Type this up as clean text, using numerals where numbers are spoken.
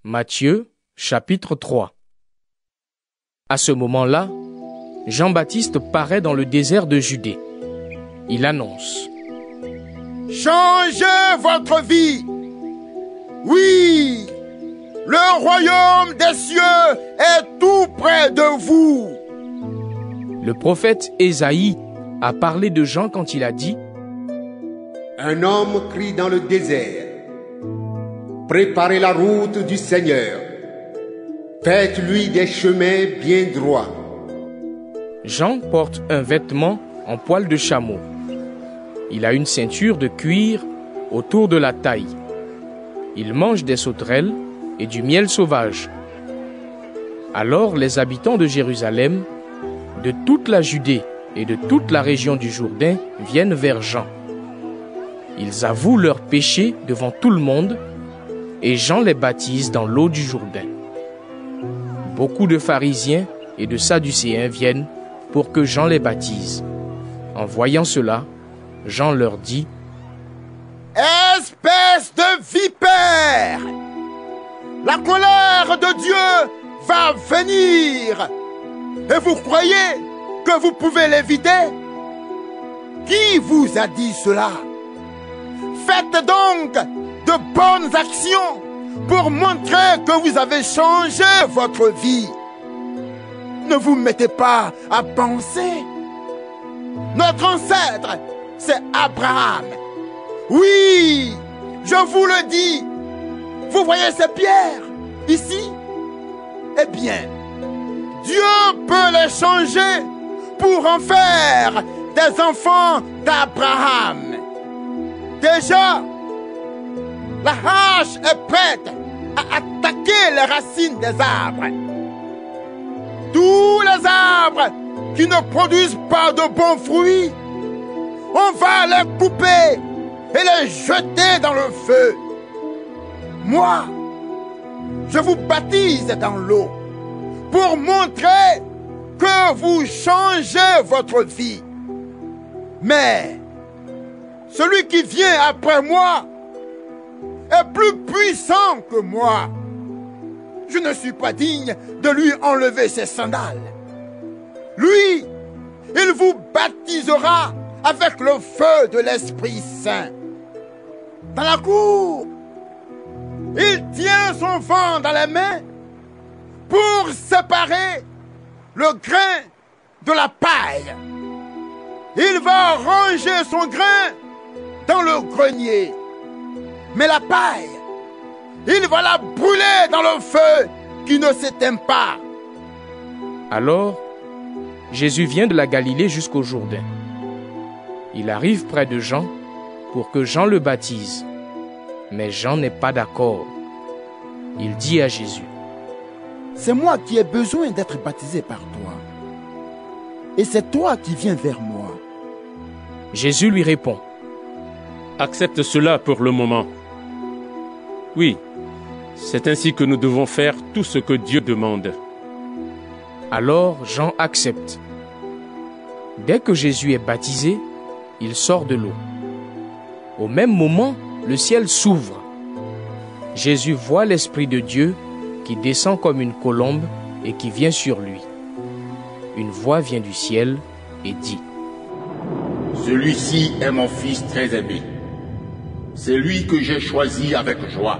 Matthieu, chapitre 3. À ce moment-là, Jean-Baptiste paraît dans le désert de Judée. Il annonce: Changez votre vie. Oui, le royaume des cieux est tout près de vous. Le prophète Ésaïe a parlé de Jean quand il a dit: Un homme crie dans le désert: Préparez la route du Seigneur. Faites-lui des chemins bien droits. Jean porte un vêtement en poil de chameau. Il a une ceinture de cuir autour de la taille. Il mange des sauterelles et du miel sauvage. Alors les habitants de Jérusalem, de toute la Judée et de toute la région du Jourdain viennent vers Jean. Ils avouent leurs péchés devant tout le monde et Jean les baptise dans l'eau du Jourdain. Beaucoup de pharisiens et de sadducéens viennent pour que Jean les baptise. En voyant cela, Jean leur dit: Espèce de vipère! La colère de Dieu va venir. Et vous croyez que vous pouvez l'éviter? Qui vous a dit cela? Faites donc de bonnes actions pour montrer que vous avez changé votre vie. Ne vous mettez pas à penser. Notre ancêtre, c'est Abraham. Oui, je vous le dis. Vous voyez ces pierres ici? Eh bien, Dieu peut les changer pour en faire des enfants d'Abraham. Déjà, la hache est prête à attaquer les racines des arbres. Tous les arbres qui ne produisent pas de bons fruits, on va les couper et les jeter dans le feu. Moi, je vous baptise dans l'eau pour montrer que vous changez votre vie. Mais celui qui vient après moi est plus puissant que moi. Je ne suis pas digne de lui enlever ses sandales. Lui, il vous baptisera avec le feu de l'Esprit Saint. Dans la cour, il tient son vent dans les mains pour séparer le grain de la paille. Il va ranger son grain dans le grenier. Mais la paille, il va la brûler dans le feu qui ne s'éteint pas. Alors, Jésus vient de la Galilée jusqu'au Jourdain. Il arrive près de Jean pour que Jean le baptise. Mais Jean n'est pas d'accord. Il dit à Jésus: C'est moi qui ai besoin d'être baptisé par toi. Et c'est toi qui viens vers moi. Jésus lui répond: Accepte cela pour le moment. Oui, c'est ainsi que nous devons faire tout ce que Dieu demande. Alors Jean accepte. Dès que Jésus est baptisé, il sort de l'eau. Au même moment, le ciel s'ouvre. Jésus voit l'Esprit de Dieu qui descend comme une colombe et qui vient sur lui. Une voix vient du ciel et dit: Celui-ci est mon fils très aimé. C'est lui que j'ai choisi avec joie.